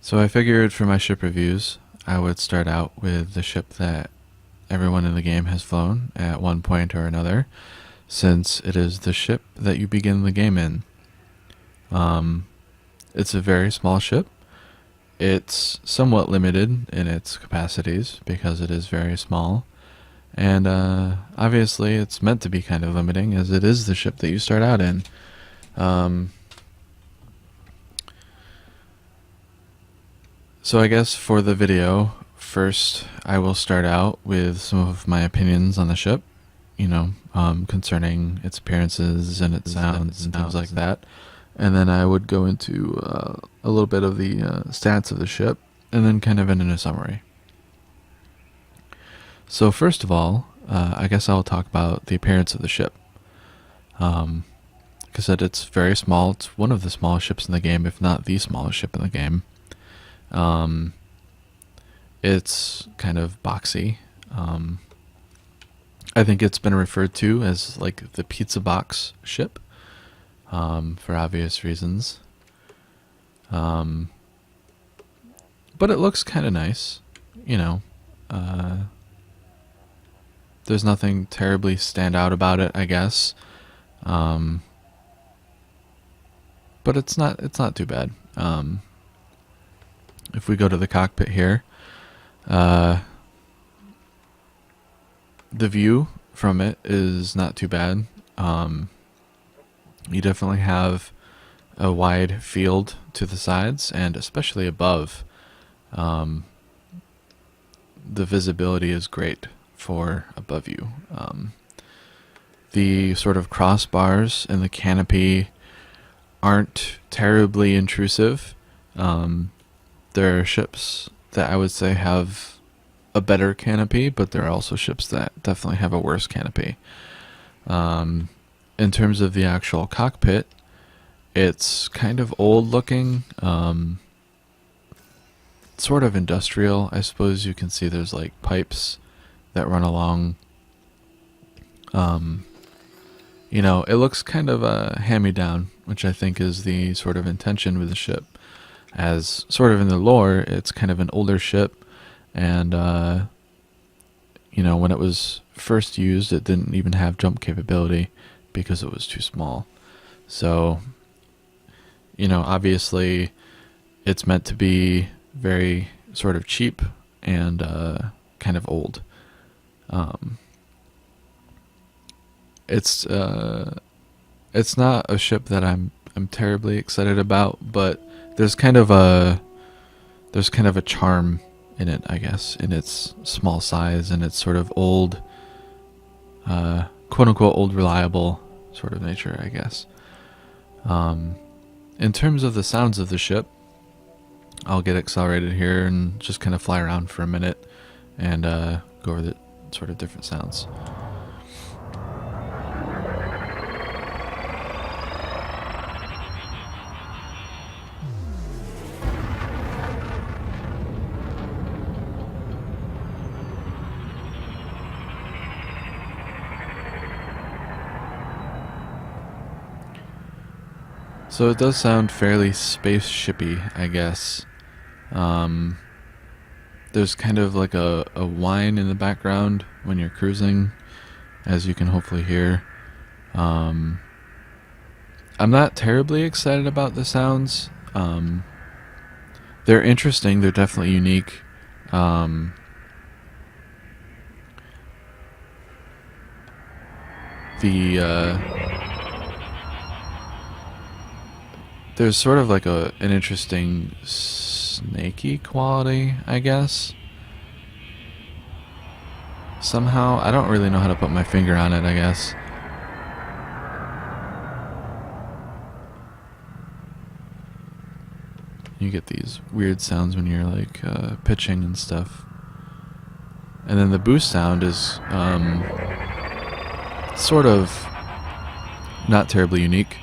So I figured for my ship reviews, I would start out with the ship that everyone in the game has flown at one point or another, since it is the ship that you begin the game in. It's a very small ship. It's somewhat limited in its capacities because it is very small. And obviously it's meant to be kind of limiting as it is the ship that you start out in. So I guess for the video, first I will start out with some of my opinions on the ship, concerning its appearances and its sounds and things like that. And then I would go into a little bit of the stats of the ship, and then kind of end in a summary. So first of all, I guess I'll talk about the appearance of the ship. Like I said, it's very small. It's one of the smallest ships in the game, if not the smallest ship in the game. It's kind of boxy. I think it's been referred to as like the pizza box ship, for obvious reasons. But it looks kind of nice, there's nothing terribly stand out about it, I guess. But it's not too bad. If we go to the cockpit here, the view from it is not too bad. You definitely have a wide field to the sides, and especially above. The visibility is great for above you. The sort of crossbars in the canopy aren't terribly intrusive. There are ships that I would say have a better canopy, but there are also ships that definitely have a worse canopy. In terms of the actual cockpit, it's kind of old looking, sort of industrial. I suppose you can see there's like pipes that run along. It looks kind of hand-me-down, which I think is the sort of intention with the ship. As sort of in the lore, it's kind of an older ship, and when it was first used, it didn't even have jump capability because it was too small. So, obviously it's meant to be very sort of cheap and kind of old. It's not a ship that I'm terribly excited about, but there's kind of a charm in it, I guess, in its small size and its sort of old, quote unquote, old reliable sort of nature, I guess. In terms of the sounds of the ship, I'll get accelerated here and just kind of fly around for a minute and go over the sort of different sounds. So it does sound fairly spaceshipy, I guess. There's kind of like a whine in the background when you're cruising, as you can hopefully hear. I'm not terribly excited about the sounds. They're interesting. They're definitely unique. There's sort of like an interesting snaky quality, I guess. Somehow, I don't really know how to put my finger on it, I guess. You get these weird sounds when you're like pitching and stuff. And then the boost sound is sort of not terribly unique.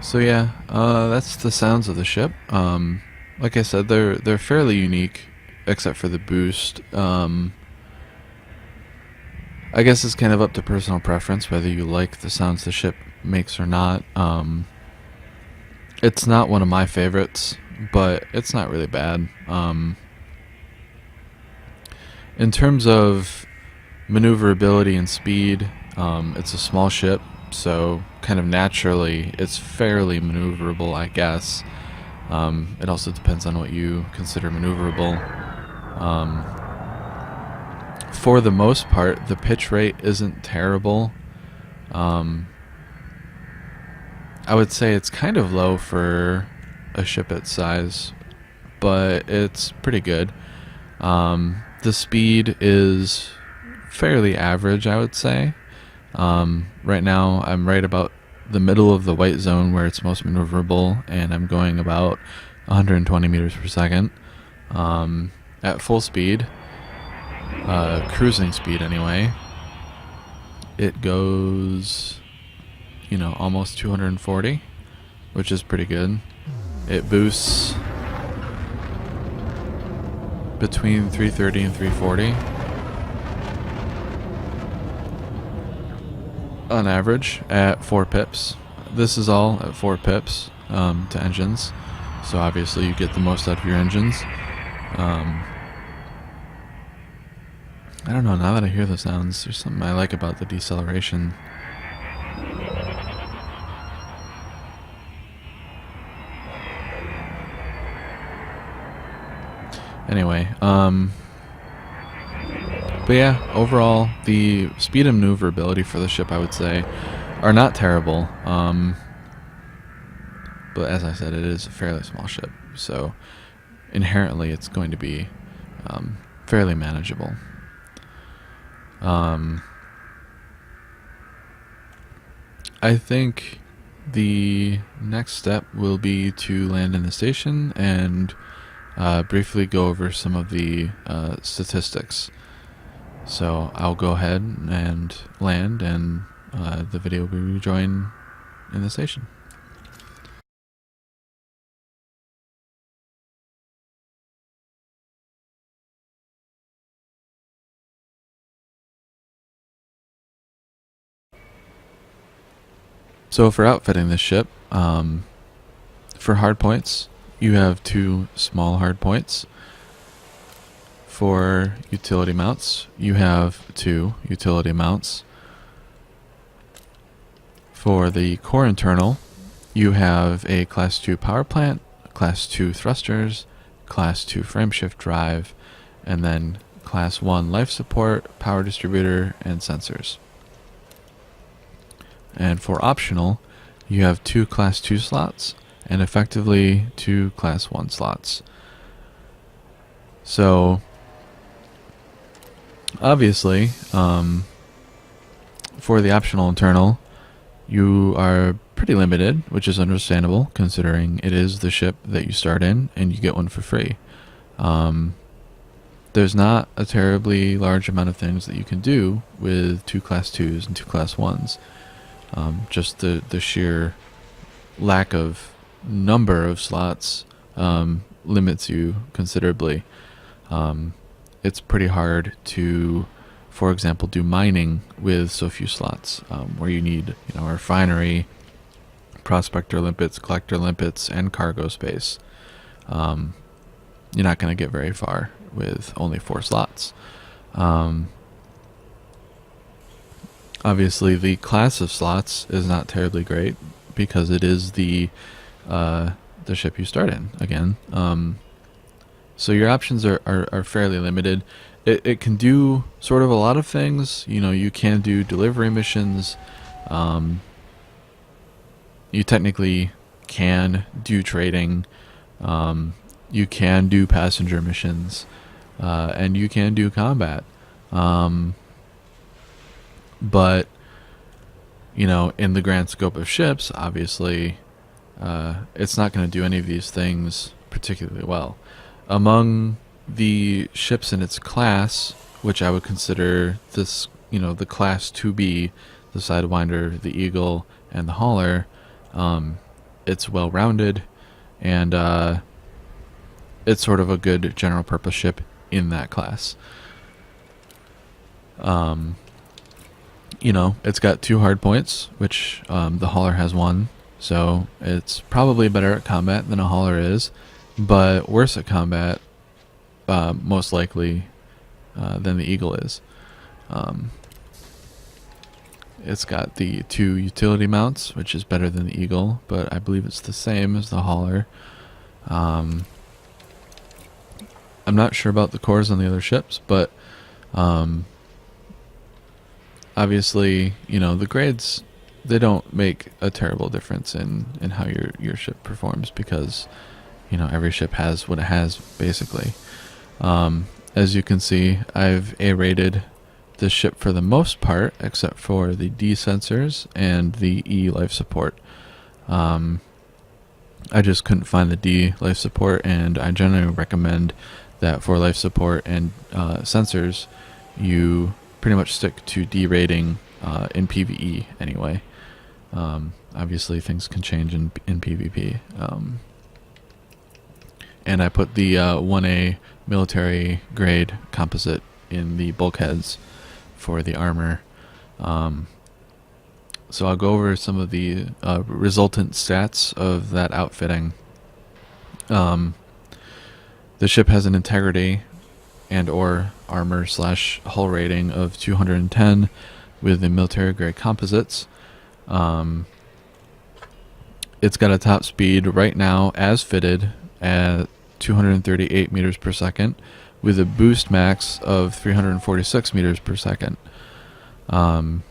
So yeah, that's the sounds of the ship. Like I said, they're fairly unique, except for the boost. I guess it's kind of up to personal preference whether you like the sounds the ship makes or not. It's not one of my favorites, but it's not really bad. In terms of maneuverability and speed, it's a small ship, so kind of naturally it's fairly maneuverable, I guess. It also depends on what you consider maneuverable. For the most part, the pitch rate isn't terrible. I would say it's kind of low for a ship its size, but it's pretty good. The speed is fairly average, I would say. Right now, I'm right about the middle of the white zone where it's most maneuverable, and I'm going about 120 meters per second at full speed, cruising speed anyway. It goes, almost 240, which is pretty good. It boosts between 330 and 340 on average at 4 pips. This is all at 4 pips to engines, so obviously you get the most out of your engines. I don't know, now that I hear the sounds, there's something I like about the deceleration. Anyway, but yeah, overall, the speed and maneuverability for the ship, I would say, are not terrible. But as I said, it is a fairly small ship, so inherently it's going to be fairly manageable. I think the next step will be to land in the station and briefly go over some of the statistics. So I'll go ahead and land, and the video will be rejoined in the station. So for outfitting this ship, for hard points, you have 2 small hard points. For utility mounts, you have 2 utility mounts. For the core internal, you have a Class 2 power plant, Class 2 thrusters, Class 2 frameshift drive, and then Class 1 life support, power distributor, and sensors. And for optional, you have 2 Class 2 slots and effectively 2 Class 1 slots. So obviously, for the optional internal, you are pretty limited, which is understandable considering it is the ship that you start in and you get one for free. There's not a terribly large amount of things that you can do with 2 Class 2s and 2 Class 1s. Just the sheer lack of number of slots limits you considerably. It's pretty hard to, for example, do mining with so few slots, where you need a refinery, prospector limpets, collector limpets, and cargo space. You're not going to get very far with only 4 slots. Obviously, the class of slots is not terribly great because it is the ship you start in again. So your options are fairly limited. It can do sort of a lot of things. You can do delivery missions. You technically can do trading. You can do passenger missions. And you can do combat. But, in the grand scope of ships, obviously, it's not going to do any of these things particularly well. Among the ships in its class, which I would consider this, the class 2B, the Sidewinder, the Eagle, and the Hauler, it's well rounded, and it's sort of a good general purpose ship in that class. It's got 2 hard points, which the hauler has 1, so it's probably better at combat than a hauler is, but worse at combat, most likely, than the Eagle is. It's got the 2 utility mounts, which is better than the Eagle, but I believe it's the same as the hauler. I'm not sure about the cores on the other ships, but obviously, the grades, they don't make a terrible difference in how your ship performs, because every ship has what it has, basically. As you can see, I've A-rated this ship for the most part, except for the D sensors and the E life support. I just couldn't find the D life support, and I generally recommend that for life support and sensors, you pretty much stick to D rating in PvE anyway. Obviously, things can change in PvP. And I put the 1A military grade composite in the bulkheads for the armor. So I'll go over some of the resultant stats of that outfitting. The ship has an integrity and or armor / hull rating of 210 with the military grade composites. It's got a top speed right now as fitted at 238 meters per second with a boost max of 346 meters per second. And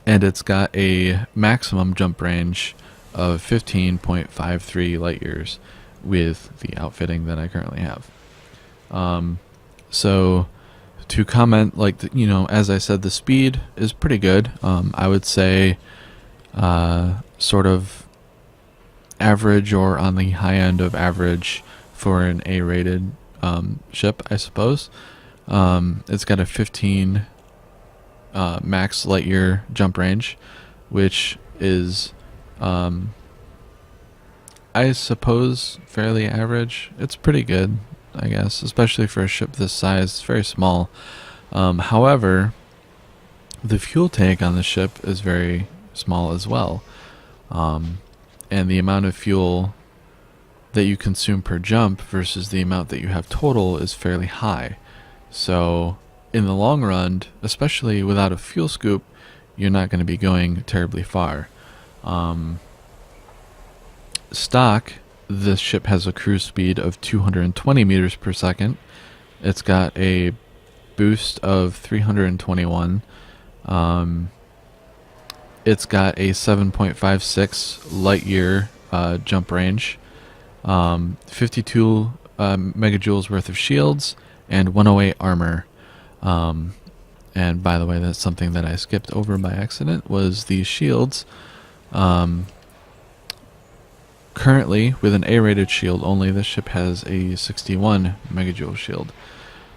it's got a maximum jump range of 15.53 light years with the outfitting that I currently have. So to comment, as I said, the speed is pretty good. I would say sort of average or on the high end of average for an A-rated ship, I suppose. It's got a 15 max light year jump range, which is I suppose fairly average. It's pretty good, I guess, especially for a ship this size. It's very small. However, the fuel tank on the ship is very small as well, and the amount of fuel that you consume per jump versus the amount that you have total is fairly high. So in the long run, especially without a fuel scoop, you're not going to be going terribly far. Stock, this ship has a cruise speed of 220 meters per second. It's got a boost of 321. It's got a 7.56 light year jump range, 52 megajoules worth of shields, and 108 armor. And by the way, that's something that I skipped over by accident, was the shields. Currently, with an A-rated shield only, this ship has a 61 megajoule shield.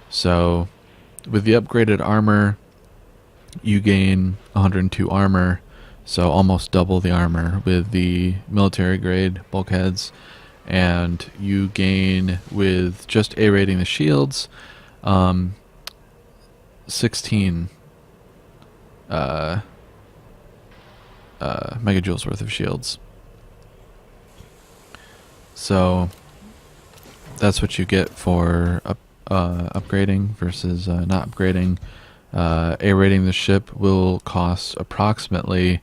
So, with the upgraded armor, you gain 102 armor, so almost double the armor with the military grade bulkheads, and you gain, with just A-rating the shields, 16 megajoules worth of shields. So that's what you get for upgrading versus not upgrading. A-rating the ship will cost approximately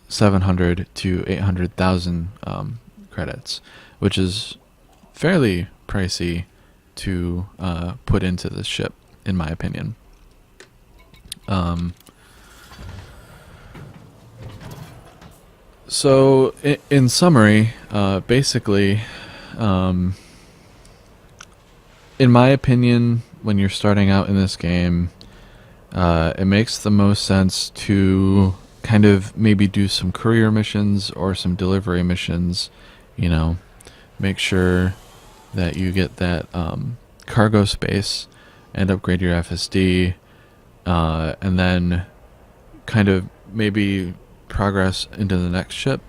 700 to 800,000 credits, which is fairly pricey to put into this ship, in my opinion. So, in summary, basically, in my opinion, when you're starting out in this game, it makes the most sense to kind of maybe do some courier missions or some delivery missions, make sure that you get that cargo space and upgrade your FSD, and then kind of maybe progress into the next ship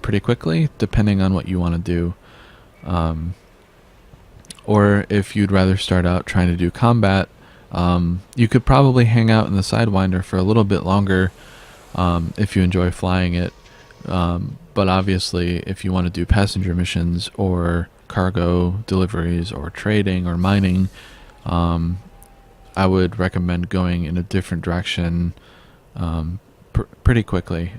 pretty quickly, depending on what you want to do. Or if you'd rather start out trying to do combat, you could probably hang out in the Sidewinder for a little bit longer if you enjoy flying it. But obviously, if you want to do passenger missions or cargo deliveries or trading or mining, I would recommend going in a different direction pretty quickly,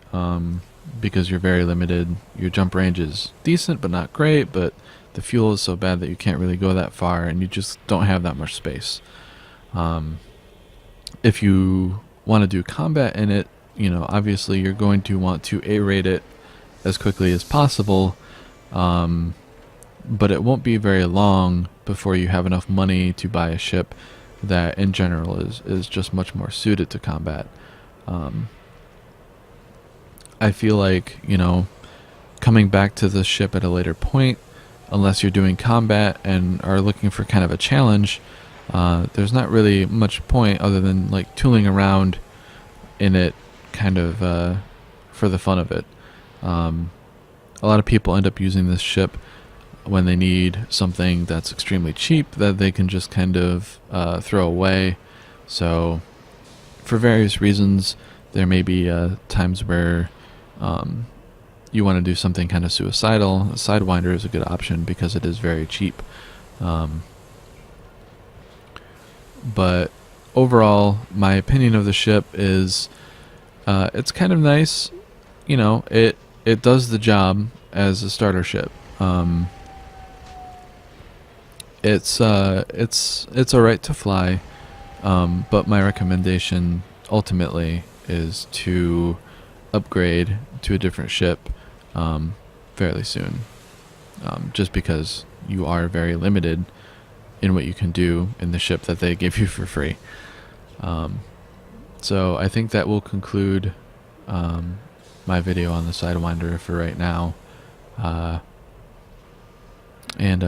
because you're very limited. Your jump range is decent but not great, but the fuel is so bad that you can't really go that far, and you just don't have that much space. If you want to do combat in it, obviously you're going to want to A-rate it as quickly as possible, but it won't be very long before you have enough money to buy a ship that in general is just much more suited to combat. I feel like, coming back to the ship at a later point, unless you're doing combat and are looking for kind of a challenge, there's not really much point other than like tooling around in it kind of for the fun of it. A lot of people end up using this ship when they need something that's extremely cheap that they can just kind of throw away. So for various reasons, there may be times where you want to do something kind of suicidal. Sidewinder is a good option because it is very cheap. But overall, my opinion of the ship is it's kind of nice. It does the job as a starter ship. It's alright to fly, but my recommendation ultimately is to upgrade to a different ship fairly soon, just because you are very limited in what you can do in the ship that they give you for free. So I think that will conclude my video on the Sidewinder for right now. And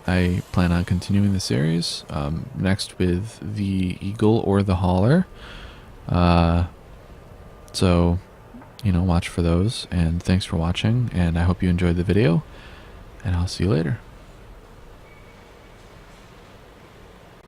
I plan on continuing the series next with the Eagle or the Hauler. So, watch for those. And thanks for watching. And I hope you enjoyed the video. And I'll see you later.